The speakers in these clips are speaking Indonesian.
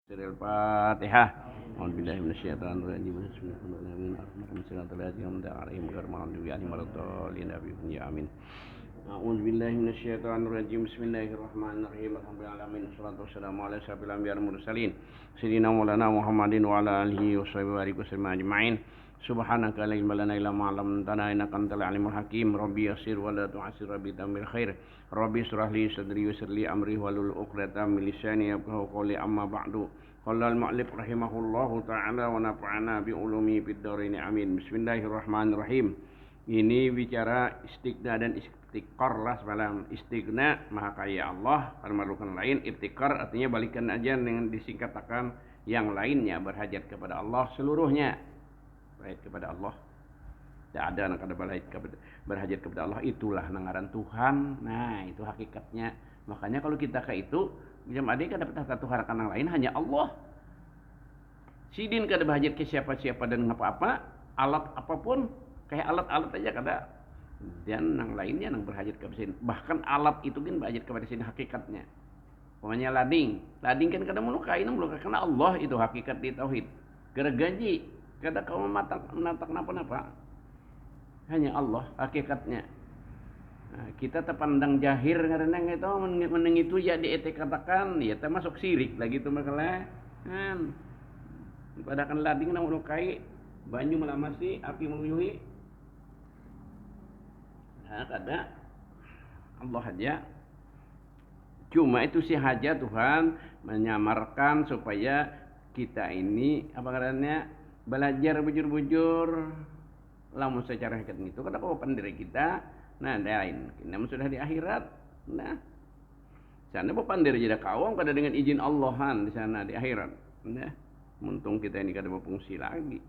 Al-Fatihah. A'udzubillahi minasyaitonirrajim. Bismillahirrahmanirrahim. Amin. A'udzubillahi minasyaitonirrajim. Bismillahirrahmanirrahim. Alhamdulillahirabbil alamin. Wassalatu wassalamu ala asyrofil anbiya'i wal mursalin. Sayyidina Maulana Muhammadin wa ala alihi washabihi wasallam ajma'in. Subhanaka la ilma lana illa ma 'allamtana innaka antal alimul hakim. Rabbi yassir wa la tu'assir rabbi tamil khair. Rabbi shrah li sadri wa yassir li amri wahlul 'uqdatam min lisani yafqahu qawli amma ba'du. Qala al-mu'allif rahimahullahu ta'ala wa nafa'ana bi ulumi fid dharain amin. Bismillahirrahmanirrahim. Ini bicara istighna dan istiqar lah semalam. Istighna maha kaya Allah, makhluk lain. Ibtikar artinya balikan aja dengan disingkatakan yang lainnya, berhajat kepada Allah seluruhnya. Berhajat kepada Allah. Tidak ada yang kada berhajat kepada Allah, itulah nangaran Tuhan. Nah, itu hakikatnya. Makanya kalau kita kayak itu, jam adik kada dapat Tuhan yang lain, hanya Allah. Sidin kada berhajat ke siapa-siapa dan apa-apa, alat apapun, kayak alat-alat aja kada. Dan yang lainnya yang berhajat kepada sini. Bahkan alat itu kan berhajat kepada sini hakikatnya. Pokoknya lading kan kada melukai karena Allah itu hakikat di tauhid. Gergaji kada kau menatap napa-napa. Hanya Allah hakikatnya. Nah, kita terpandang jahir karena itu meneng itu ya katakan ya termasuk syirik lagi itu makalah. Padahal lading na melukai, banyu melamasi, api menyuhi. Nah, kada Allah aja. Cuma itu sih haja Tuhan menyamarkan supaya kita ini apa katanya belajar bujur-bujur lamun secara hakikat itu kada kapan diri kita. Nah, lain namun sudah di akhirat. Nah, sana pandiri jadi kawam kada dengan izin Allahan di sana di akhirat. Nah, untung kita ini kada berfungsi lagi.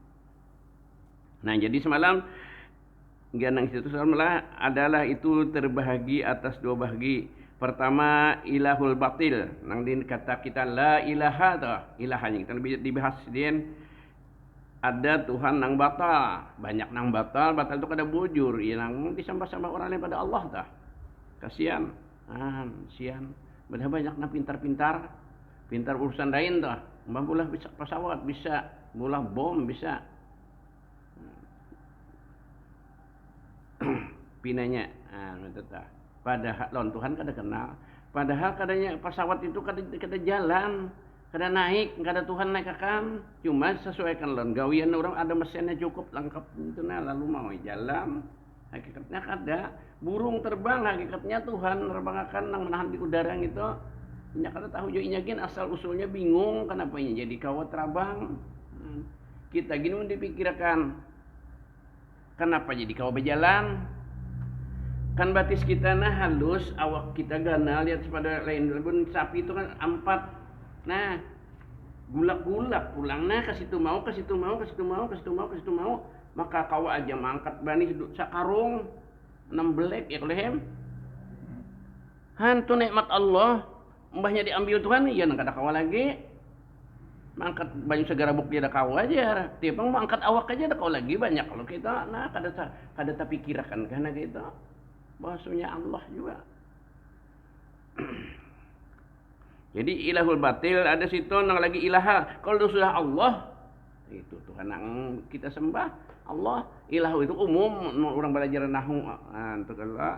Nah, jadi semalam ganang itu semalam adalah itu terbahagi atas dua bahagi. Pertama ilahul batil. Nang kata kita la ilaha ta, ilahanya kita dibahas din. Ada Tuhan nang batal, banyak nang batal itu kada bujur, ya nang disembah-sembah orang lain pada Allah tah. Kasihan. Sian. Banyak nang pintar urusan lain tah. Mampulah bisa pesawat, bisa bola bom, bisa. Pinanya, itu tah. Padahal lawan Tuhan kada kenal. Padahal kadanya pesawat itu kada jalan. Kada naik, kada Tuhan naik akan, cuma sesuaikan lawan gawian orang ada mesinnya cukup lengkap itu nah lalu mau jalan. Hakikatnya kada burung terbang, hakikatnya Tuhan terbang nang menahan di udara gitu. Nya kada tahu jo inyagin asal usulnya bingung kenapa ini jadi kawat terbang. Kita gini mun dipikirkan kenapa jadi kawat berjalan? Kan batis kita nah halus, awak kita ganal lihat pada lain pun sapi itu kan empat. Nah, gulak-gulak pulang nah ke situ mau, maka kau aja mangkat bani sakarung 6 belek ya kolehem. Hantu nikmat Allah, mbahnya diambil Tuhan ya nang kada kawa lagi. Mangkat banyak segara bukti ada kau aja. Tiapang mangkat awak aja ada kau lagi banyak kalau kita nah kada terpikirkan karena kita bahasanya Allah juga. Jadi ilahul batil ada situ nang lagi ilaha. Kalau sudah Allah itu Tuhan yang kita sembah Allah. Ilahu itu umum orang belajar nahwu. Itu kalau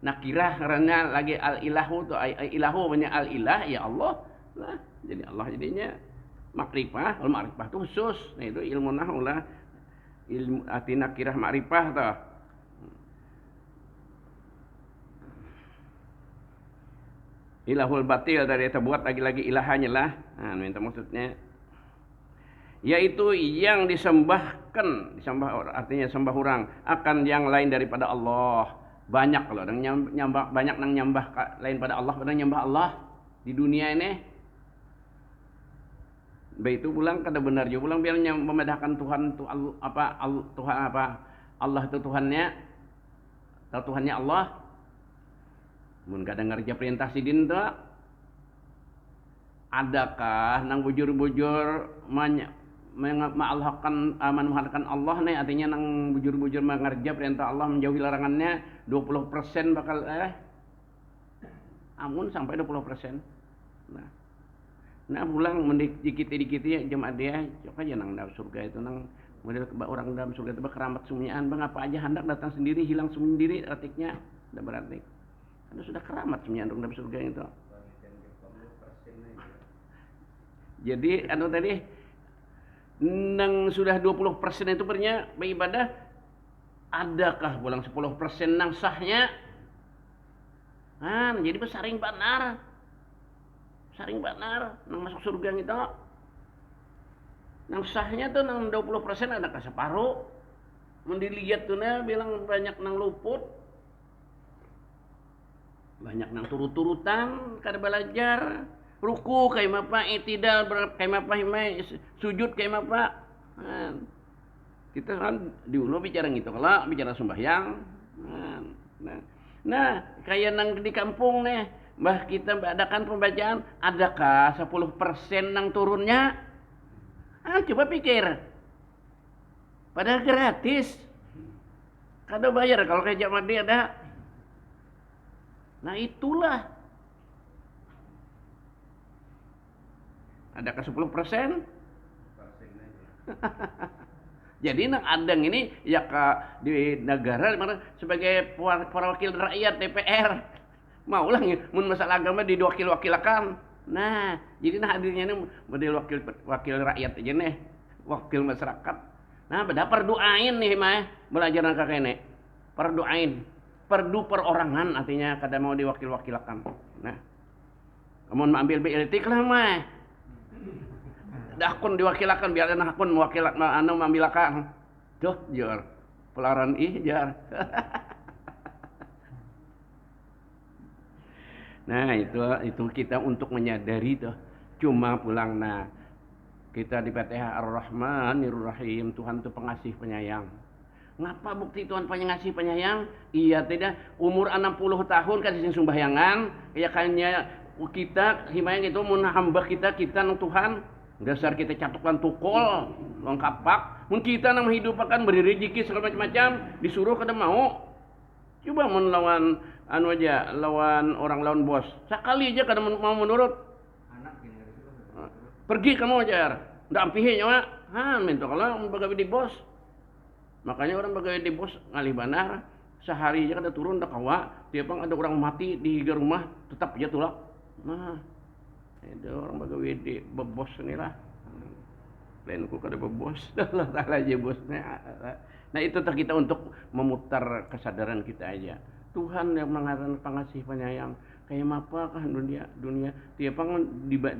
nakirah karena lagi al ilahu tu ilahu banyak al ilah ya Allah. Nah, jadi Allah jadinya makrifah. Al makrifah itu khusus. Nah, itu ilmu nahwu lah. Ilmu arti nakirah makrifah tuh. Ilahul batil dari terbuat lagi-lagi ilahanya lah. Nah, minta maksudnya yaitu yang disembah artinya sembah orang akan yang lain daripada Allah. Banyak kalau orang nyembah banyak nang nyembah lain pada Allah, pada nyembah Allah di dunia ini. Baik itu pulang kada benar juga pulang biar memedahkan Tuhan itu Tuhan apa Allah itu Tuhannya atau Tuhannya Allah. Mun kada ngerja perintah sidin tu adakah nang bujur-bujur ma'alhakan manfaatkan Allah nih artinya nang bujur-bujur mengerja perintah Allah menjauhi larangannya 20% bakal amun sampai 20%. Nah, Nah pulang dikit-dikit jam dia coba aja nang dalam surga itu nang model orang dalam surga itu keramat sumian bang apa aja hendak datang sendiri hilang sendiri artiknya udah berarti karena sudah keramat sumian dalam surga itu. Jadi tadi nang sudah 20% itu bernya beribadah adakah pulang 10% nang sahnya jadi besaring benar nang masuk surga gitu nang sahnya tuh nang 20% adakah separuh mendilihat tuh bilang banyak nang luput banyak nang turut-turutan kada belajar ruku kayak apa itidal kayak apa sujud kayak apa kita kan dulu bicara gitu kalau bicara sembahyang nah kayak nang di kampung nih mbah kita adakan pembacaan adakah 10% nang turunnya coba pikir padahal gratis kada bayar kalau kayak jamaah dia ada nah itulah adakah 10%? Jadi nang adang ini ya di negara sebagai perwakil rakyat DPR maulah mun masalah agama diwakil-wakilakan. Nah, jadi hadirnya ini model wakil rakyat aja nih, wakil masyarakat. Nah, beda perdoain nih mah belajar nang kakek perdoain. Perdu perorangan artinya kada mau diwakil-wakilakan. Nah, amun ambil BLT lah mah dah akun diwakilakan biar akun mewakilkan mengambilakan tuh jar pelaran jar nah itu kita untuk menyadari tuh cuma pulang kita di Fatihah Ar-Rahmanir-Rahim Tuhan tuh pengasih penyayang ngapa bukti Tuhan pengasih penyayang iya tidak umur 60 tahun kasih sembahyangan ya kayaknya kita himayang itu mun hamba kita nang Tuhan dasar kita catukkan tukul lengkap pak mun kita nang hidup akan beri rezeki segala macam disuruh kada mau coba mun lawan aja lawan orang lawan bos sekali aja kada mau menurut pergi kamu aja ndak ampihe nyawa minta kalau bagawi di bos makanya orang bagawi di bos ngalih banar sehari aja kada turun dak kawa tiap ada orang mati di rumah tetap aja tulak itu orang bagawi di bebos inilah lain ku kada bebos Allah taala aja bosnya nah itu kita untuk memutar kesadaran kita aja Tuhan yang mengatakan pengasih penyayang kayak apa kah dunia tiap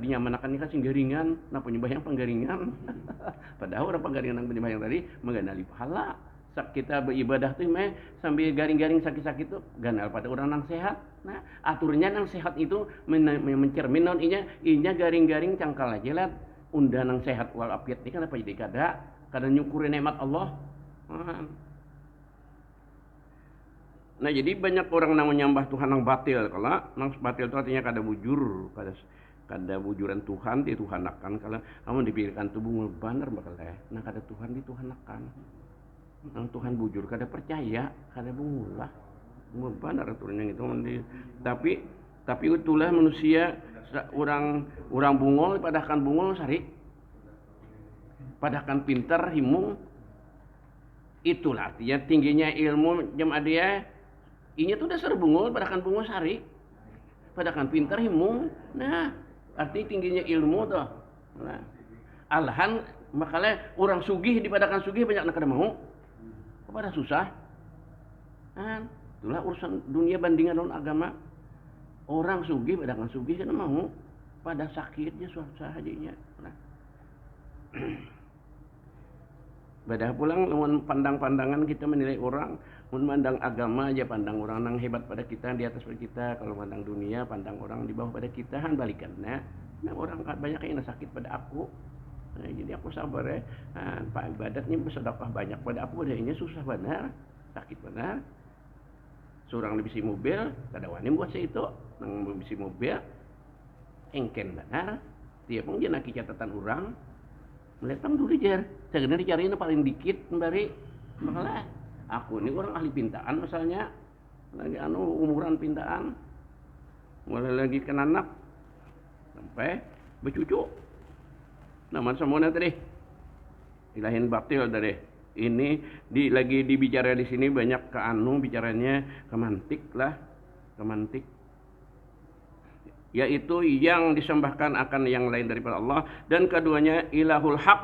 dinyamanakan ini kasih garingan nah penyembahyang penggaringan padahal orang penggaringan yang penyembahyang tadi mengenali pahala kita beribadah tuh sambil garing-garing sakit-sakit tuh ganal pada orang nang sehat nah aturnya nang sehat itu mencermin non inya garing-garing cangkal aja lah unda nang sehat walafiat ini kenapa jadi kada nyukuri nikmat Allah nah jadi banyak orang nang menyembah Tuhan nang batil kalau nang batil itu artinya kada bujur kada bujuran Tuhan di Tuhan akan kalau kamu dipikirkan tubuh benar bakal nah kada Tuhan di Tuhan akan nang Tuhan bujur kada percaya kada bungulah benar aturannya itu tapi itulah manusia orang bungol padahkan bungol sari padahkan pintar himung itulah artinya tingginya ilmu jam dia inya tuh dasar bungol padahkan bungol sari padahkan pintar himung nah arti tingginya ilmu tuh nah alhan makanya orang sugih di padahkan sugih banyak nak kada mau kepada susah itulah urusan dunia bandingan dengan agama orang sugih padahkan sugih kan mau pada sakitnya susah hadinya nah badah pulang dengan pandang-pandangan kita menilai orang memandang agama aja pandang orang yang hebat pada kita di atas pada kita kalau pandang dunia pandang orang di bawah pada kita balikan nah orang banyak yang sakit pada aku nah, jadi aku sabar ya pak ibadatnya bersedekah banyak pada aku padanya susah benar sakit benar seorang lebih mobil kada wani buat itu nang bisi mobil engken benar tiap dia nak catatan orang melihat dulu jar sebenarnya dicariin paling dikit kembali malah aku ini orang ahli pintaan misalnya lagi umuran pintaan mulai lagi ke anak sampai Bercucuk. Nah, man samuna tadi. Ilahin batil tadi. Ini lagi dibicara di sini banyak ke anu bicaranya kemantik lah, kemantik. Yaitu yang disembahkan akan yang lain daripada Allah, dan keduanya ilahul haq,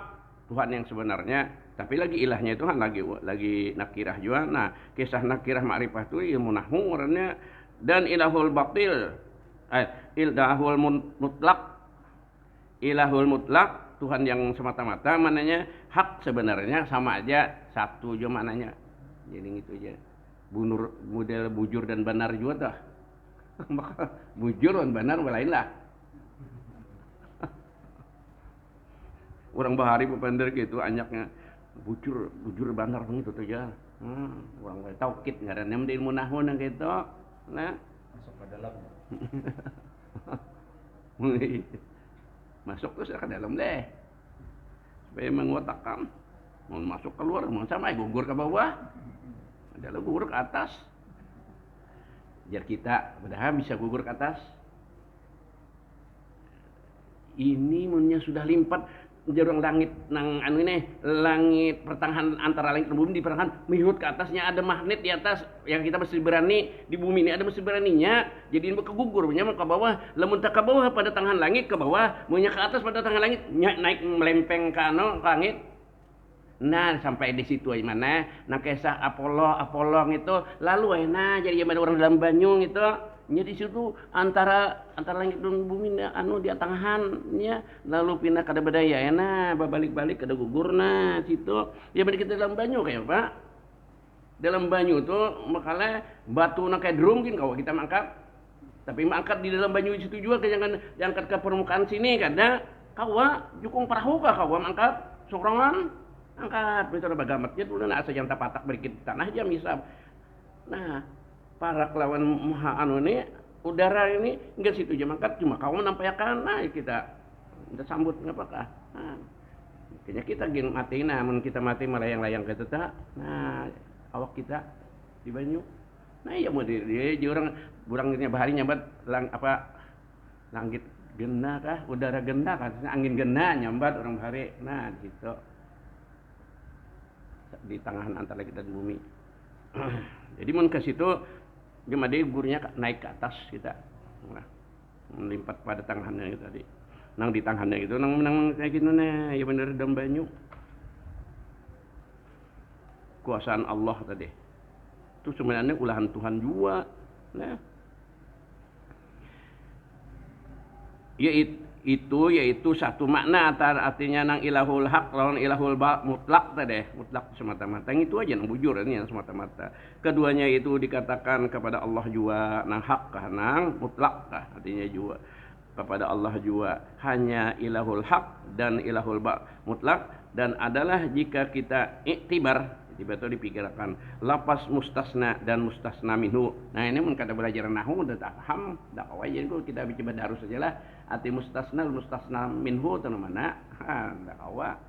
Tuhan yang sebenarnya. Tapi lagi ilahnya itu kan lagi nakirah juga. Nah, kisah nakirah ma'rifah itu ilmu nahwu orangnya. Dan ilahul batil, ilahul mutlak, Tuhan yang semata-mata, mananya hak sebenarnya sama aja, satu aja mananya. Jadi gitu aja. Model bujur dan benar juga dah. Maka bujur dan benar lain lah. Orang bahari pepender gitu anyaknya bujur benar begitu tuh ya. Orang taukid ngaranna di ilmu nahwu nang gitu. Nah, masuk ke dalam. Masuk terus ke dalam deh. Supaya mengotakkan. Mau masuk keluar, mau sama gugur ke bawah. Ada gugur ke atas. Biar kita padahal bisa gugur ke atas. Ini munnya sudah limpat jarang langit nang anu ini, langit pertengahan antara langit dan bumi di pertengahan mihut ke atasnya ada magnet di atas yang kita mesti berani di bumi ini ada mesti beraninya jadi kegugur nya ke bawah lamun tak ke bawah pada tangan langit ke bawah munnya ke atas pada tangan langit naik melempeng ke anu ke langit. Nah sampai di situ aja mana nah kisah Apollo itu lalu enak jadi zaman orang dalam banyu itu nya di situ antara langit dan bumi anu di tangannya lalu pindah kada badaya enak balik kada gugurna situ ya bener kita dalam banyu kayak Pak dalam banyu tuh makanya batu nak kayak drum kan kalau kita mangkat tapi mangkat di dalam banyu situ juga jangan diangkat ke permukaan sini kada kawa jukung perahu kawa mangkat sorangan angkat betul bagamatnya dulu nah asa yang tapatak berikit tanah aja misal nah para kelawan maha anu ini udara ini enggak situ aja mangkat cuma kawan nampayakan nah kita sambut ngapakah nah kayaknya kita gin mati namun kita mati melayang-layang ke tak nah awak kita di banyu nah iya mau dia burangnya bahari nyambat langit gena kah udara gena kah angin gena nyambat orang bahari nah gitu di tengah antara kita dan bumi. Jadi mun ke situ gemade gurnya naik ke atas kita. Nah, melimpat pada tangannya itu tadi. Nang di tangannya itu nang kayak gitu nih, ya bener dalam banyu. Kuasaan Allah tadi. Itu sebenarnya ulahan Tuhan juga. Nah. Yaitu satu makna artinya nang ilahul haq lawan ilahul mutlak tadi mutlak semata-mata yang itu aja nang bujur ini yang semata-mata keduanya itu dikatakan kepada Allah juga nang hak kah nang mutlak kah artinya juga kepada Allah juga hanya ilahul haq dan ilahul mutlak dan adalah jika kita iktibar itu dipikirkan lapas mustasna dan mustasna minhu. Nah ini mun kada belajar nahwu udah tak paham dak awai jadi kita coba darus sajalah arti mustasna minhu itu mana dak awa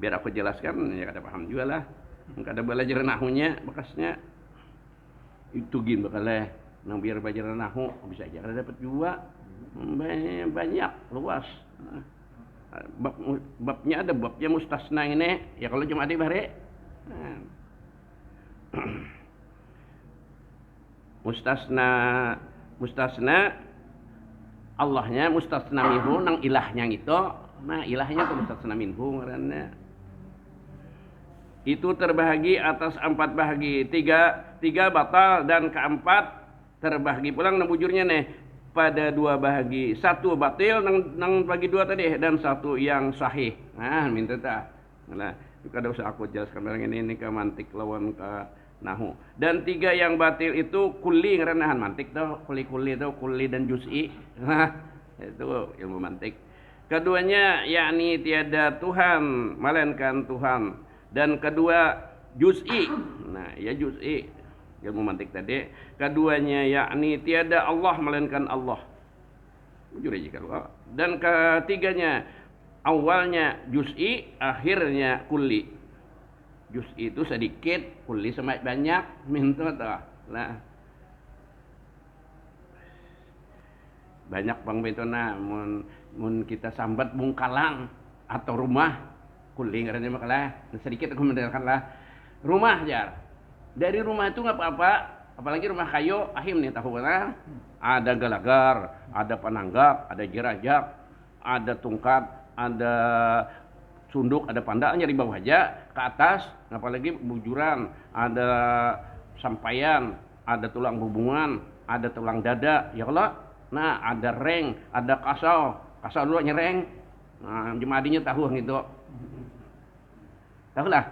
biar aku jelaskan ya kada paham juga lah mun kada belajar nahwunya bekasnya itu gin bakalnya nang biar belajar nahwu bisa aja kada dapat juga banyak luas babnya ada babnya mustasna ini ya kalau cuma ada bare mustasna Allahnya mustasna minhu nang ilahnya gitu nah ilahnya itu mustasna minhu ngaranna itu terbahagi atas 4 bahagi 3 batal dan keempat terbahagi pulang nang bujurnya nih pada 2 bahagi 1 batil nang bagi 2 tadi dan 1 yang sahih nah minta tak nah kada usah aku jelaskan barang ini ke mantik lawan ke nahu dan 3 yang batil itu kulli ngaranna mantik tuh kulli itu kulli dan juz'i nah itu ilmu mantik keduanya yakni tiada Tuhan melainkan Tuhan dan kedua juz'i nah ya juz'i ilmu mantik tadi keduanya yakni tiada Allah melainkan Allah jujur aja kalau dan ketiganya awalnya juz'i, akhirnya kulli. Juz'i itu sedikit, kulli semakin banyak, minta tak. Nah, banyak bang beto namun mun kita sambat bungkalang atau rumah kuling ngarannya makalah sedikit aku mendengarkan lah rumah jar dari rumah itu nggak apa-apa apalagi rumah kayu ahim nih tahu kan ada galagar ada pananggap ada jerajak ada tungkat ada sunduk ada pandaknya di bawah aja ke atas apalagi bujuran ada sampaian ada tulang hubungan ada tulang dada ya Allah nah ada reng ada kasau dulu nyereng nah jemadinya tahu gitu tahu lah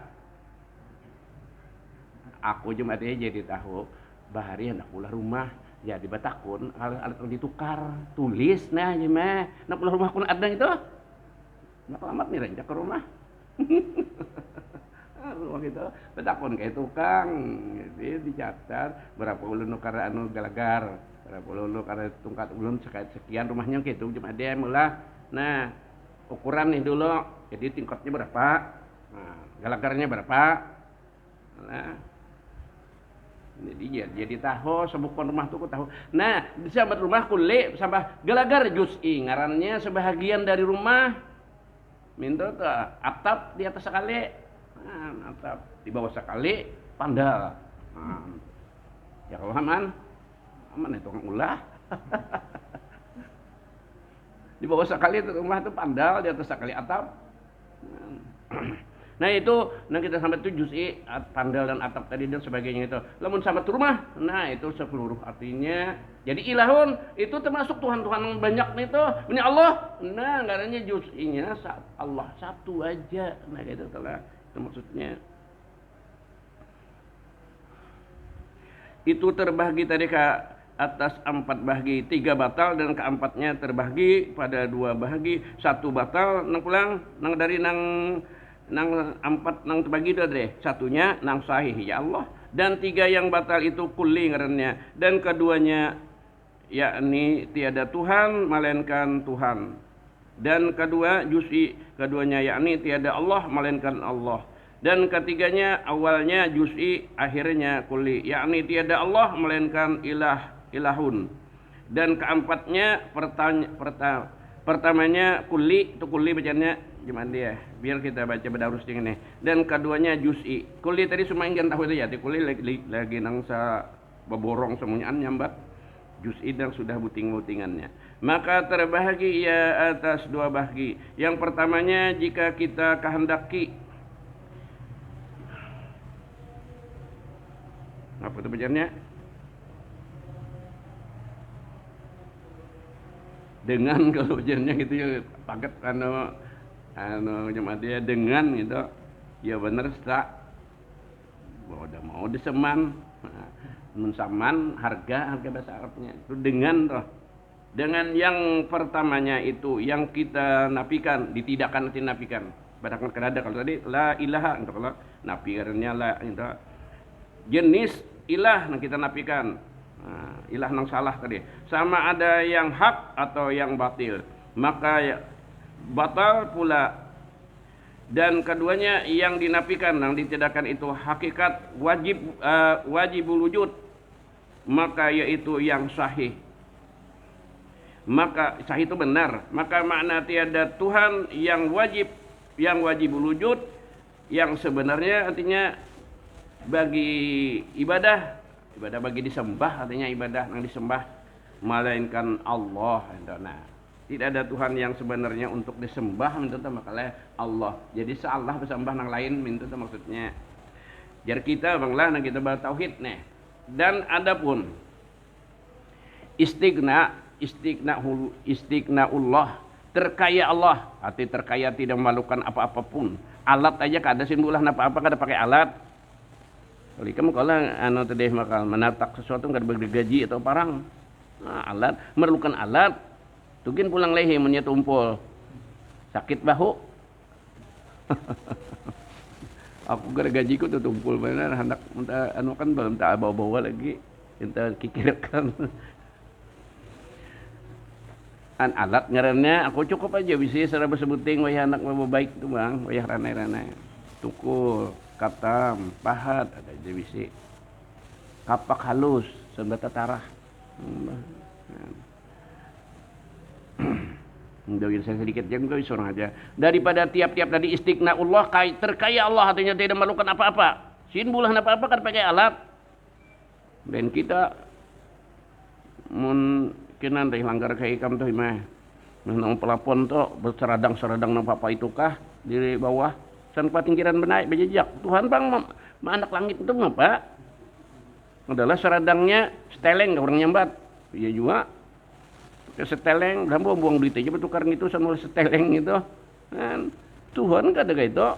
aku jemadinya jadi tahu bahari hendak pulang rumah jadi batakun alat ditukar tulis nah jemah nak pulang rumah kun ada itu nak amat nih renjak ke rumah rumah gitu batakun kayak tukang jadi dicatat berapa ulun nukar anu galagar berapa ulun karena tungkat ulun sekian rumahnya gitu cuma dia mulai nah ukuran nih dulu jadi tingkatnya berapa nah, galagarnya berapa nah jadi tahu sebukon rumah tuh tahu nah di sahabat rumah kulit sampai galagar juz'i ngarannya sebahagian dari rumah minta tuh atap di atas sekali nah, atap di bawah sekali pandal nah, ya kalau aman itu orang ulah di bawah sekali itu rumah itu pandal di atas sekali atap nah itu nah kita sampai itu juz'i pandal dan atap tadi dan sebagainya itu lamun sampai rumah nah itu seluruh artinya jadi ilahun itu termasuk Tuhan-Tuhan banyak nih tuh punya Allah nah ngaranya juz'inya Allah satu aja nah gitu telah itu maksudnya itu terbagi tadi ke atas 4 bahagi 3 batal dan keempatnya terbagi pada 2 bahagi 1 batal nang pulang nang dari nang 4 nang terbagi itu deh satunya nang sahih ya Allah dan 3 yang batal itu kulli ngarannya dan keduanya yakni tiada Tuhan melainkan Tuhan dan kedua juz'i keduanya yakni tiada Allah melainkan Allah dan ketiganya awalnya juz'i akhirnya kulli yakni tiada Allah melainkan ilahun dan keempatnya pertamanya kulli itu kulli bacanya gimana dia biar kita baca bedarus ini dan keduanya juz'i kulli tadi semua ingin tahu itu ya kulli lagi nang sa beborong semuanyaan nyambat juz'i dan sudah buting-butingannya maka terbahagi ia atas 2 bahagi yang pertamanya jika kita kehendaki apa itu bacanya dengan kalau ujiannya gitu ya paket anu jemaat dia dengan gitu ya bener tak udah mau diseman mensaman harga bahasa Arabnya itu dengan toh dengan yang pertamanya itu yang kita nafikan ditidakkan nanti nafikan padahal ada kalau tadi la ilaha untuk kalau nafi karena la itu jenis ilah yang kita nafikan nah, ilah yang salah tadi sama ada yang hak atau yang batil maka ya, batal pula dan keduanya yang dinafikan yang ditidakkan itu hakikat wajibul wujud maka yaitu yang sahih maka sahih itu benar maka makna tiada Tuhan yang wajibul wujud yang sebenarnya artinya bagi ibadah bagi disembah artinya ibadah yang disembah melainkan Allah nah tidak ada Tuhan yang sebenarnya untuk disembah minta makalah Allah jadi seallah bersembah nang lain minta maksudnya jar kita banglah nang kita bertauhid nih dan adapun istighnaullah terkaya Allah arti terkaya tidak memerlukan apa-apapun alat aja kada simbulah apa-apa kada pakai alat kalau kamu kalau anu tadi makal menatak sesuatu kada bergaji atau parang nah, alat memerlukan alat tugin pulang lehe mennya tumpul sakit bahu aku gara gajiku tuh tumpul benar hendak anu kan belum tak bawa lagi kita kikirkan an alat ngarannya aku cukup aja bisa secara bersebuting wayah anak mau baik tuh bang wayah ranai-ranai tukul katam pahat ada aja bisa kapak halus sembata tarah Doain saya sedikit jangan kau seorang aja. Daripada tiap-tiap tadi istighna Allah terkaya Allah artinya tidak memerlukan apa-apa. Sin bulah apa-apa kan pakai alat. Dan kita mun kinan teh langgar ka ikam tuh mah. Nang pelapon tuh berseradang-seradang nang apa itu kah di bawah san patinggiran benai bejejak. Tuhan bang anak langit itu ngapa? Adalah seradangnya seteleng orang nyambat. Iya juga. Seteleng, dan buang duit aja bertukar gitu sama seteleng gitu. Kan Tuhan kada gitu.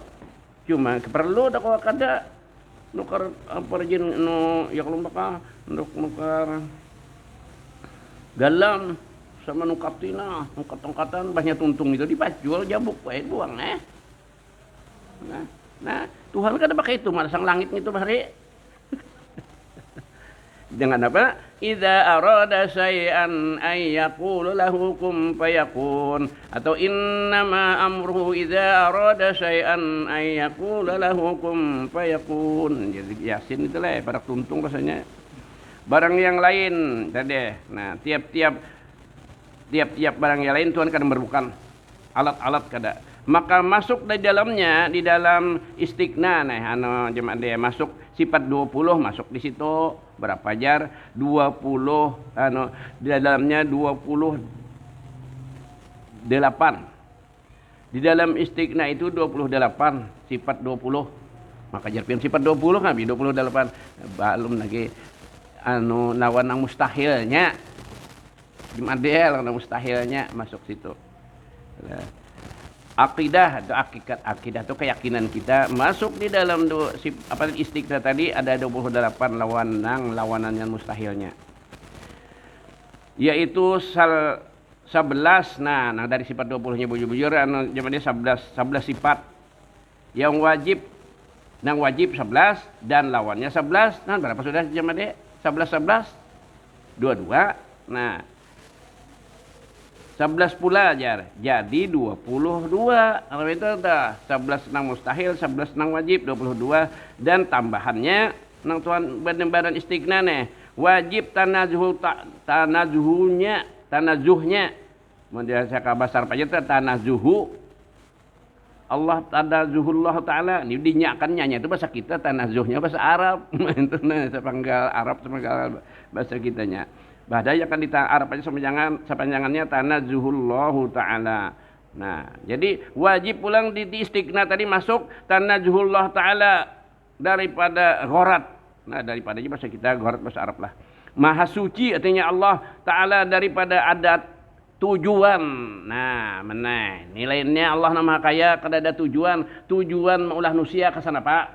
Cuma perlu dak kada nukar apa rajin no ya kalau maka nukar galam sama nukap tina, nukat-nukatan banyak tuntung itu dipajual jabuk wae buang Nah, Tuhan kada pakai itu malah sang langit itu bahari. Dengan apa? Idza arada syai'an ay yaqulu lahu kun fayakun atau innama amruhu idza arada syai'an ay yaqulu lahu kun fayakun. Jadi Yasin itu lah pada tuntung rasanya. Barang yang lain tadi. Nah, tiap-tiap barang yang lain Tuhan kadang berbukan alat-alat kada. Maka masuk di dalamnya di dalam istighna nah anu jemaah dia masuk sifat 20 masuk di situ berapa jar 20 anu di dalamnya 28 di dalam istighna itu 28 sifat 20 maka jar pian sifat 20 kan 28 belum lagi anu lawan yang mustahilnya jemaah dia lawan mustahilnya masuk situ. Akidah atau akidah atau keyakinan kita masuk di dalam istighna tadi ada 28 lawanan yang mustahilnya. Yaitu 11 nah dari sifat 20-nya bujur-bujur anu jamannya 11 sifat. Yang wajib 11 dan lawannya 11. Nah berapa sudah jamannya? 11 22. Nah 11 pula jar. Jadi 22. Kalau itu dah 11 nang mustahil, 11 nang wajib, 22 dan tambahannya nang tuan badan istighna nih. Wajib tanazuhnya. Mun dia ka bahasa Arab aja tanazuhu. Allah tanazuhullah taala ini dinyakannya itu bahasa kita tanazuhnya bahasa Arab. Itu sepanggal Arab sepanggal bahasa kitanya. Bahaya kan di Arab aja sepanjangannya tanazuhullahu ta'ala. Nah, jadi wajib pulang di istighna tadi masuk tanazuhullah ta'ala daripada gharat. Nah, daripada bahasa kita gharat bahasa Arab lah. Maha suci artinya Allah ta'ala daripada adat tujuan. Nah, meneh. Nilainya Allah nama kaya kada ada tujuan. Tujuan maulah nusia ke sana Pak.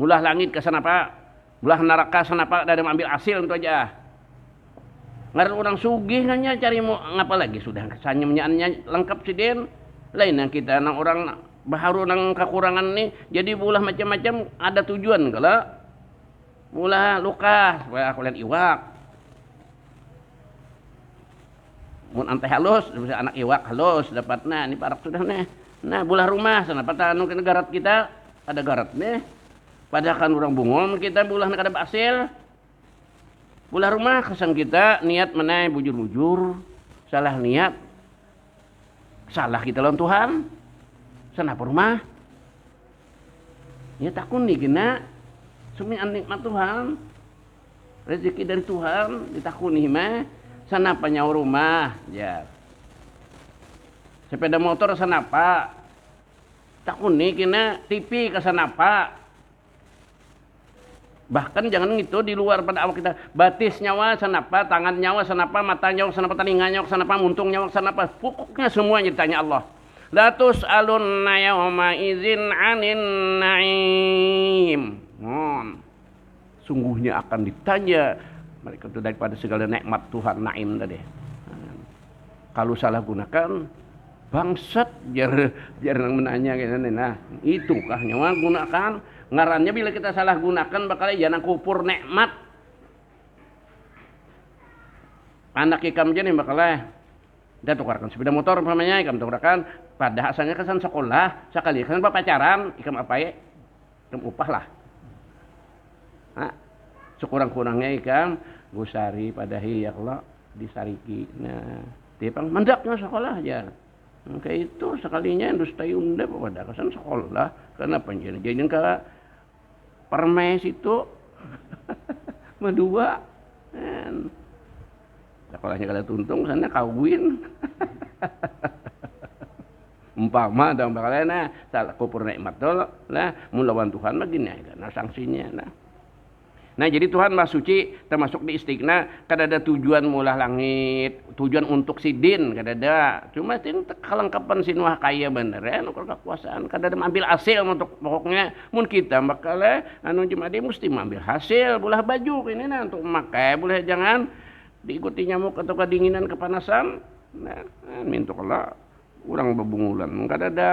Mulah langit ke sana Pak. Mulah neraka sana Pak dari mengambil hasil itu aja. Ngaran orang sugih nanya cari mau ngapa lagi sudah sanyemnyaannya lengkap si den lain yang kita nang orang baharu nang kekurangan nih jadi bulah macam-macam ada tujuan kalau bulah luka supaya aku lihat iwak mun ante halus bisa anak iwak halus dapatnya ini parak sudah nih nah bulah rumah sana patanu ke negara kita ada garat nih padahal kan orang bungol kita bulah nak ada basil Bulah rumah kesan kita niat menai bujur-bujur salah niat salah kita lawan Tuhan sana rumah ya takun nih gina sumi nikmat Tuhan rezeki dari Tuhan ditakuni mah sana nyawa rumah ya sepeda motor sana apa takuni kena TV ke sana apa bahkan jangan itu di luar pada awak kita batis nyawa sanapa tangan nyawa sanapa mata nyawa sanapa telinga nyawa sanapa muntung nyawa sanapa pokoknya semuanya ditanya Allah la tus'alunna yawma idzin 'anin na'im sungguhnya akan ditanya mereka itu daripada segala nikmat Tuhan naim tadi kalau salah gunakan bangsat jar menanya nah itukah nyawa gunakan ngarannya bila kita salah gunakan bakal jangan kupur nikmat anak ikam je nih bakal dia tukarkan sepeda motor umpamanya ikam tukarkan pada asalnya kesan sekolah sekali kesan pacaran ikam apa ya ikam upah lah nah, sekurang-kurangnya ikam gusari pada ya Allah disariki nah tipang mendaknya sekolah aja Kayak itu sekalinya dusta Yunda pada kesan sekolah kenapa jadi ke permes itu medua sekolahnya kada tuntung sana kawin umpama dong bakalena salah kupur nikmat tol lah mulawan Tuhan mah gini nah sanksinya nah jadi Tuhan mah suci termasuk di istiqna kada ada tujuan mulah langit tujuan untuk sidin kada ada cuma tin kelengkapan sinuah kaya bener ya nu kekuasaan kada ada ambil hasil untuk pokoknya mun kita bakal anu cuma dia mesti ambil hasil bulah baju ini nah untuk memakai boleh jangan diikuti nyamuk atau kedinginan kepanasan nah mintuklah urang bebungulan kada ada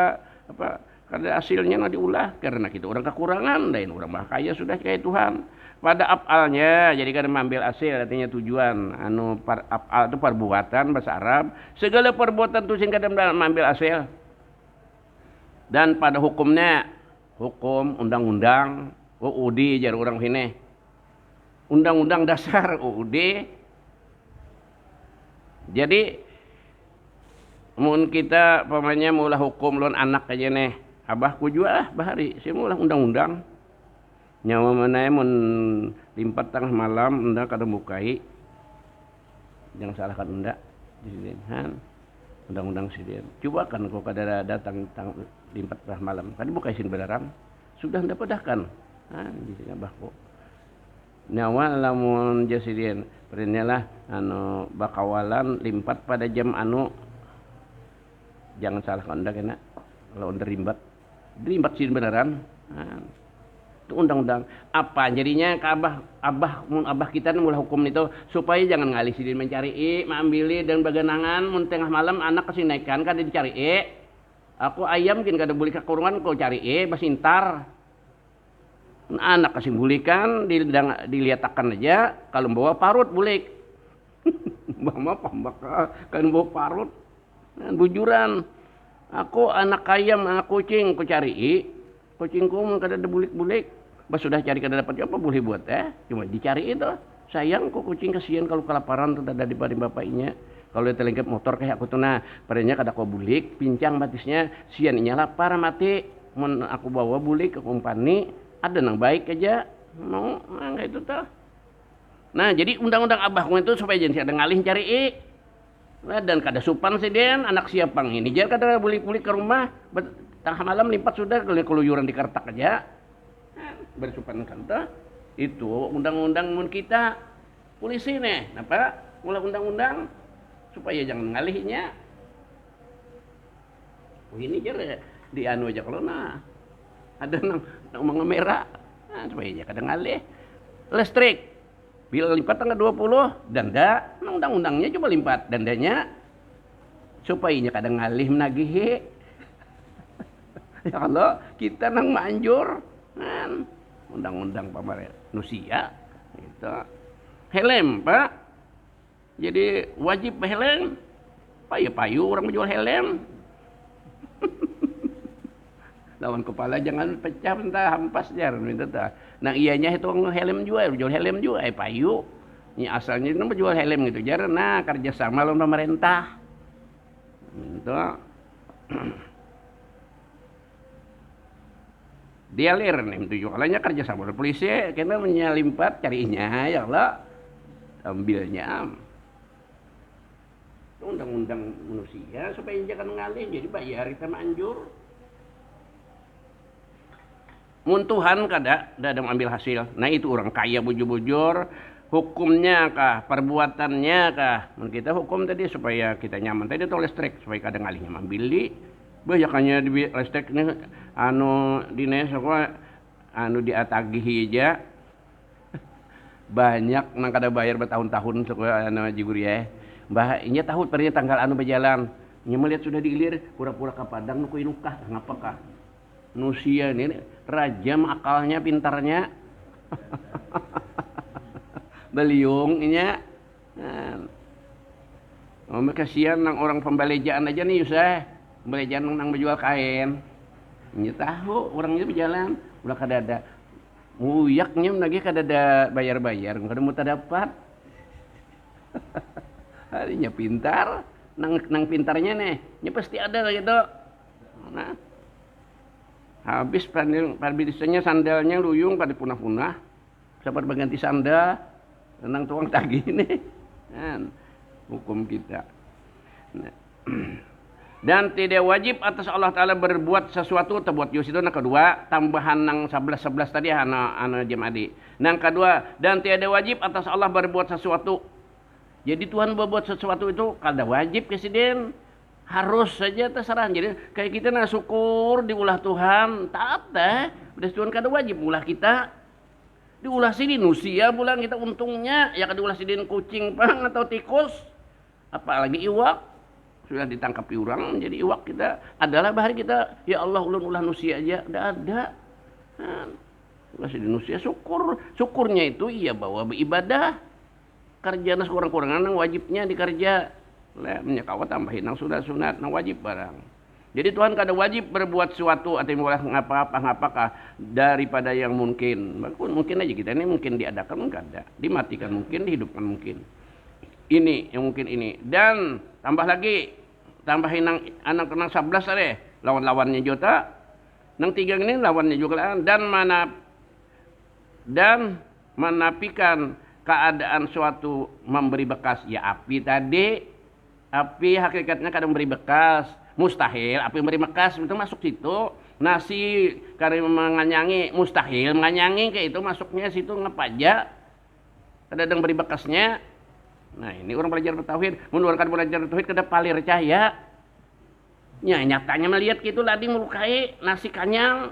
apa kada hasilnya na diulah karena kita orang kekurangan lain orang mah kaya sudah kayak Tuhan pada afalnya jadi kada mengambil hasil artinya tujuan anu afal itu perbuatan bahasa Arab segala perbuatan itu sing kada mengambil hasil dan pada hukumnya hukum undang-undang UUD jar orang sini undang-undang dasar UUD jadi mun kita pamanya maulah hukum lon anak aja nih abahku juga bahari saya maulah undang-undang nyawa mana mun limpat tengah malam unda kada bukai jangan salahkan unda disini undang-undang sidin coba kan kau kada datang limpat tengah malam kada bukai sin belarang sudah anda pedahkan di sini abahku nyawa lamun jasidin perinyalah anu bakawalan limpat pada jam anu jangan salahkan unda kena kalau unda rimbat sin beneran itu undang-undang apa jadinya ke abah kita mulai hukum itu supaya jangan ngalih sidin mencari mengambil dan baganangan mun tengah malam anak kesinaikan kada dicari aku ayam kin kada boleh ke kurungan kau cari basintar anak kasih bulikan diliatakan aja kalau bawa parut bulik bawa pambak kan bawa parut bujuran aku anak ayam anak kucing ku cari kucingku kada ada bulik-bulik pas sudah cari kada dapat apa boleh buat cuma dicari itu sayang kok kucing kasihan kalau kelaparan tuh ada di bapaknya kalau dia terlengkap motor kayak aku tuh nah padanya kada kau bulik pincang batisnya sian inya lapar mati mun aku bawa bulik ke kompani ada nang baik aja mau kayak itu tuh nah jadi undang-undang abahku itu supaya jangan ada ngalih cari dan kada supan sih den anak siapang ini jangan kada bulik-bulik ke rumah tengah malam limpat sudah keluyuran di kertak aja bersupan kan tuh itu undang-undang mun kita polisi nih apa mulai undang-undang supaya jangan ngalihnya ini aja di anu aja kalau nah ada nang merah supaya aja kada ngalih listrik bila lipat tanggal 20 denda undang-undangnya coba lipat dendanya supaya kada ngalih menagihi ya kalau kita nang manjur undang-undang manusia gitu helm pak jadi wajib helm payu orang menjual helm lawan kepala jangan pecah entah hampas jar minta tah nah ianya itu helm jual helm juga payu ini asalnya itu menjual helm gitu jar nah kerjasama lawan pemerintah gitu dia lir nih tujuh kalanya kerja sama polisi kena menyalimpat carinya ya Allah ambilnya undang-undang manusia supaya jangan ngalih jadi bayar kita manjur mun Tuhan kada mengambil hasil nah itu orang kaya bujur-bujur hukumnya kah perbuatannya kah mun kita hukum tadi supaya kita nyaman tadi itu listrik supaya kada ngalihnya membeli banyakannya di listrik ini anu dines apa anu diatagihi aja banyak nang kada bayar bertahun-tahun suka anu jigur ya mbah inya tahu pernya tanggal anu berjalan nya melihat sudah diilir pura-pura ka Padang nu kuy nukah ngapakah nusia ini rajam akalnya pintarnya beliung inya kasihan nang orang pembelejaan aja nih Yusah belajaan nang menjual kain ini tahu orangnya berjalan udah kada ada nguyaknya lagi kada ada bayar-bayar kada mau dapat harinya pintar nang pintarnya nih, ini pasti ada gitu. Nah, habis biasanya sandalnya luyung pada punah-punah, sabar berganti sandal, nang tuang tagih nih, kan hukum kita. Nah. Dan tidak wajib atas Allah Ta'ala berbuat sesuatu terbuat yus itu yang kedua, tambahan nang 11 tadi ana jemadi. Nang kedua, dan tiada wajib atas Allah berbuat sesuatu. Jadi Tuhan berbuat sesuatu itu kada wajib kesiden. Harus saja terserah. Jadi kayak kita nak syukur diulah Tuhan, taat dah. Udah Tuhan kada wajib ulah kita. Diulah sidin usia bulan kita untungnya ya kada ulah sidin kucing pang atau tikus. Apalagi iwak. Sudah ditangkap orang jadi iwak kita adalah bahari kita ya Allah ulun ulah nusia aja udah ada ulah sidin nusia syukurnya itu iya bawa beribadah kerja nas kurang-kurangan wajibnya dikerja lah menyakawa tambahin nang sunat nang wajib barang. Jadi Tuhan kada wajib berbuat sesuatu atau boleh ngapakah daripada yang mungkin aja kita ini mungkin diadakan kada dimatikan mungkin dihidupkan mungkin ini yang mungkin ini. Dan tambah lagi tambahin nang 11 deh lawan-lawannya juga nang 3 ini lawannya juga dan menafikan keadaan suatu memberi bekas ya api tadi api hakikatnya kadang memberi bekas mustahil api memberi bekas itu masuk situ nasi karena menganyangi mustahil menganyangi kayak itu masuknya situ ngapaja kadang beri bekasnya. Nah ini orang belajar bertauhid, mengeluarkan belajar bertauhid kada palir cahaya. Ya nyatanya melihat gitu ladi melukai nasi kanyang,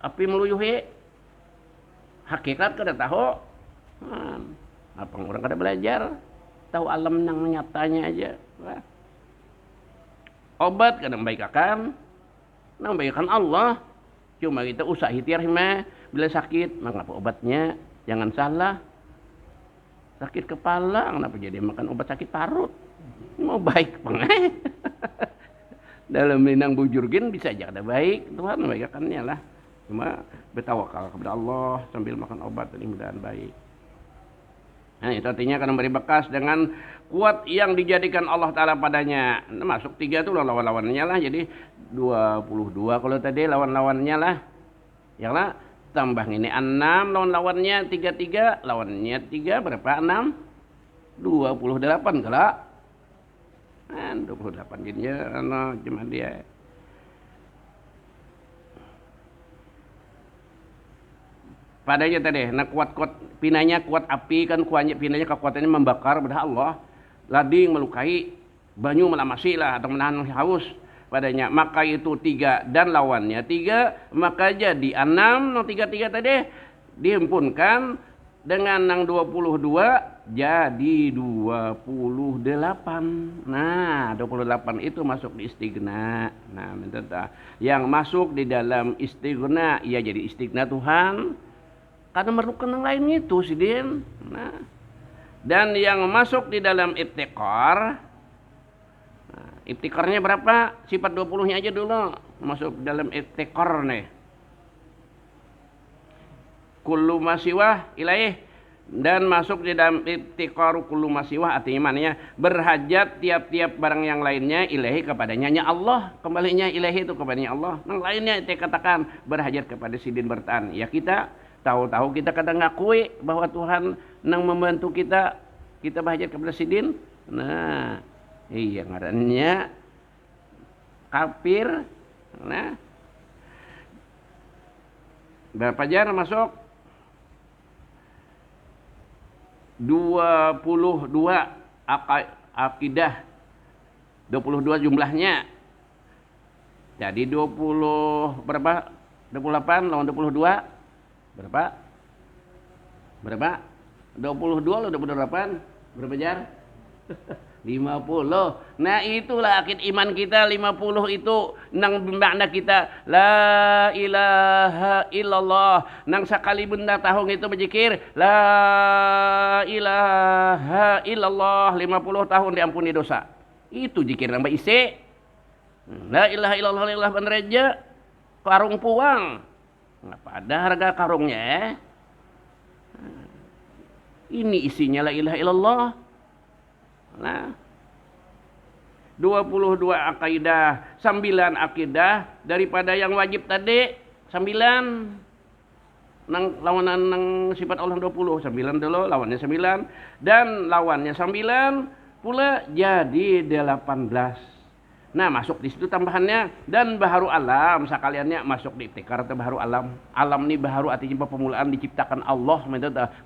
api meluyuhi. Hakikat kada tahu. Apa orang kada belajar, tahu alam nang nyatanya aja. Wah. Obat kada membaikakan, nang membaikakan Allah. Cuma kita usah ikhtiar bila sakit, mengapa obatnya jangan salah. Sakit kepala, kenapa jadi makan obat sakit parut? Mau baik bang. Dalam minang bujurgin bisa aja ada baik, Tuhan membaikkannya lah. Cuma bertawakal kepada Allah sambil makan obat dan mudahan baik. Nah itu artinya akan memberi bekas dengan kuat yang dijadikan Allah Ta'ala padanya. Nah, masuk 3 itu lawan-lawannya lah. Jadi 22 kalau tadi lawan-lawannya lah. Ya lah. Tambah ini 6 lawan-lawannya 33 lawannya 3 berapa 6 28 kalau 28 jadinya cuma dia padanya tadi nak kuat pinanya kuat api kan pinanya kekuatannya membakar pada Allah lading melukai banyu melamasi lah atau menahan haus padanya maka itu 3 dan lawannya 3 maka jadi 6 nang 3 tadi dihimpunkan dengan nang 22 jadi 28. Nah 28 itu masuk di istighna. Nah minta yang masuk di dalam istighna ia jadi istighna Tuhan karena memerlukan yang lain itu sidin. Nah dan yang masuk di dalam ibtiqar ibtikarnya berapa? Sifat 20-nya aja dulu. Masuk dalam ibtikar nih. Kullu masiwah ilaih. Dan masuk di dalam ibtikar kullu masiwah. Artinya mananya berhajat tiap-tiap barang yang lainnya ilahi kepadanya. Ya Allah. Kembalinya ilahi itu kepadanya Allah. Yang lainnya itu katakan berhajat kepada sidin bertahan. Ya kita tahu-tahu kita kadang ngakui bahwa Tuhan yang membantu kita. Kita berhajat kepada sidin. Nah. Iya ngarannya kafir. Nah. Berapa jar masuk? 22 akidah. 22 jumlahnya. Jadi 20 berapa? 28 lawan 22 berapa? Berapa? 22 lawan 28 berapa jar? 50. Nah itulah akid iman kita 50 itu nang makna kita la ilaha illallah nang sakali benda tahun itu berzikir la ilaha illallah 50 tahun diampuni dosa. Itu zikir nambah isi. La ilaha illallah la ilaha benereja karung puang. Ngapa ada harga karungnya? Ini isinya la ilaha illallah. Nah, 22 akidah, 9 akidah daripada yang wajib tadi 9. Nang lawanan nang sifat Allah 20, 9 dulu lawannya 9 dan lawannya 9 pula jadi 18. Nah, masuk di situ tambahannya dan baharu alam sekaliannya masuk di ibtikar atau baharu alam. Alam ini baharu artinya pemulaan diciptakan Allah,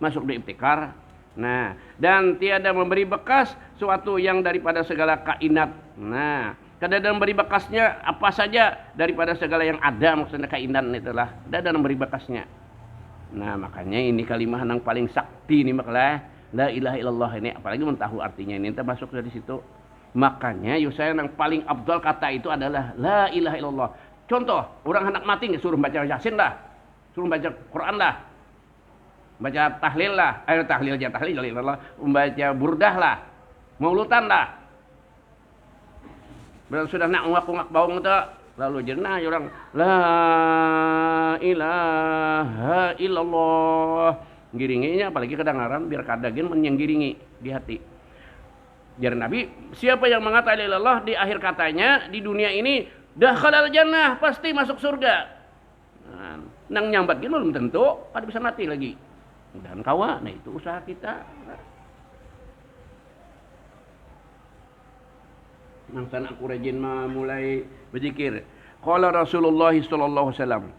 masuk di ibtikar. Nah, dan tiada memberi bekas suatu yang daripada segala kainat. Nah, kada memberi bekasnya apa saja daripada segala yang ada, maksudnya kainat itulah. Ada memberi bekasnya. Nah, makanya ini kalimah yang paling sakti ini makalah la ilaha illallah ini, apalagi mentahu artinya ini termasuk dari situ. Makanya saya yang paling abdal kata itu adalah la ilaha illallah. Contoh, orang anak mati suruh baca Yasin lah, suruh baca Quran lah, baca tahlil lah, tahlil Allah, membaca burdah lah, maulutan lah. Berarti sudah nak ngak bawang itu, lalu jenah orang la ilaha illallah. Giringinya apalagi kedengaran biar kadagin menyenggiringi di hati. Jar Nabi, siapa yang mengatakan la ilaha illallah di akhir katanya di dunia ini dakhalal jannah, pasti masuk surga. Nah, nang nyambat gini belum tentu pada bisa mati lagi. Dan kawan, nah itu usaha kita. Nang sana aku rajin mulai berzikir. Qala Rasulullah sallallahu alaihi wasallam,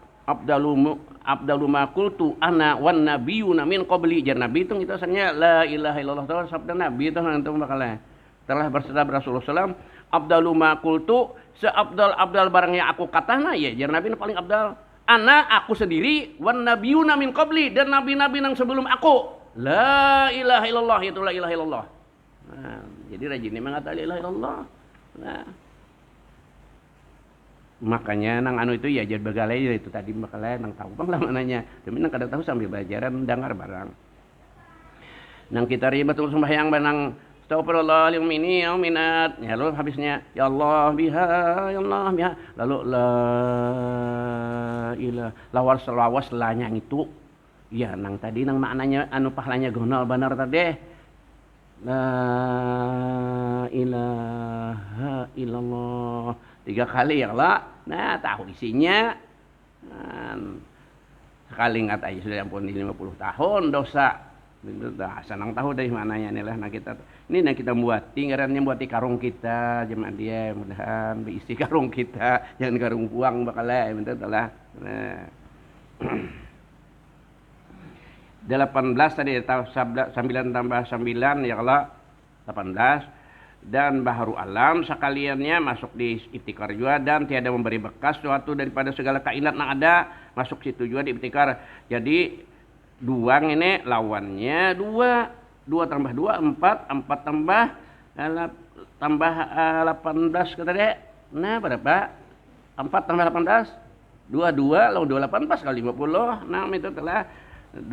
Abdalu ma qultu ana wan nabiyuna min qabli. Jar Nabi itu asalnya la ilaha illallah itu sabda Nabi itu nanti bakalan. Telah bersabda Rasulullah sallam, Abdalu ma qultu, seabdal barang yang aku katana ya jar Nabi paling abdal. Ana aku sendiri wan nabiyuna min qabli dan nabi-nabi yang sebelum aku. La ilaha illallah itu la ilaha illallah. Nah, jadi rajin mengatakan la ilaha illallah. Nah, makanya nang anu itu ya jadi begalai itu tadi begalai nang tahu bang lah mananya. Tapi nang kada tahu sambil belajaran dengar barang. Nang kita ribet sembahyang banang astagfirullahaladzim ini ya minat. Ya lalu habisnya ya Allah biha ya Allah biha. Lalu la ilah lawas lanya itu. Ya nang tadi nang maknanya anu pahlanya gonal benar tadi. La ilaha illallah 3 kali ya Allah. Nah, tahu isinya. Sekali ingat aja sudah ampun 50 tahun dosa. Dah senang tahu dari mananya nih lah. Nah kita ini yang kita buat tinggarannya buat di karung kita jemaah dia mudahan diisi karung kita jangan karung buang bakalnya bentar lah. Nah. 18 tadi sabda 9 tambah 9 ya Allah 18 dan baharu alam sekaliannya masuk di ibtikar juga dan tiada memberi bekas suatu daripada segala kainat yang ada masuk situ juga di ibtikar. Jadi duang ini lawannya 2 tambah 2 4 tambah 18 kata dek. Nah berapa 4 tambah 18 22 lawan 28 pas kali 50. Nah itu telah 18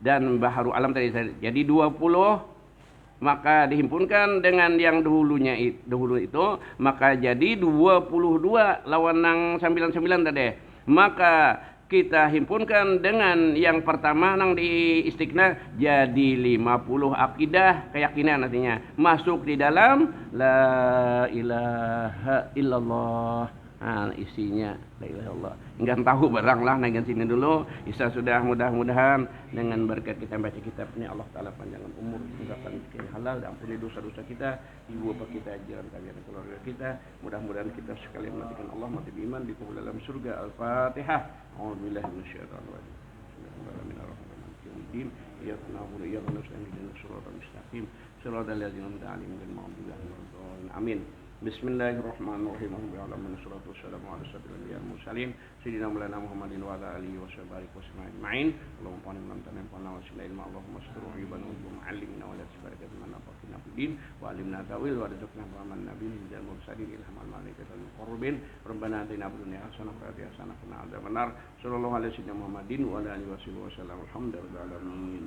dan baharu alam tadi jadi 20 maka dihimpunkan dengan yang dahulu itu maka jadi 22 lawan nang 99 tadi maka kita himpunkan dengan yang pertama nang di istiqna jadi 50 akidah keyakinan artinya masuk di dalam la ilaha illallah. Nah, isinya la ilaha illallah. Enggak tahu barang lah dengan sini dulu. Isa sudah mudah-mudahan dengan berkat kita baca kitab ini Allah taala panjangkan umur, mudahkan rezeki halal dan ampuni dosa-dosa kita, ibu bapak kita, jalan kalian keluarga kita. Mudah-mudahan kita sekalian matikan Allah mati beriman di dalam surga. Al-Fatihah. A'udzubillahi minasyaitonir rajim. Bismillahirrahmanirrahim. Iyyaka na'budu wa iyyaka nasta'in ihdinas siratal mustaqim. Siratal ladzina an'amta 'alaihim ghairil maghdubi 'alaihim waladdallin. Amin. Bismillahirrahmanirrahim. Wassalatu wassalamu ala asyrofil anbiya'i wal mursalin sayyidina maulana Muhammadin wa ala alihi washabihi wasallam ajma'in. Allahumma qani man tanfa'na wa sila ilma Allahumma astur ibana wa mu'allimna wa la tubarik man nafa'na fid wa alimna tawil wa rizqna man nabiyyin wal mursalin ilhamal malaikatil muqarrabin. Rabbana atina fid dunya hasanah wa fil akhirati hasanah wa qina adzabannar. Sallallahu alaihi wasallam Muhammadin wa ala alihi wasallam. Alhamdulillahi rabbil alamin.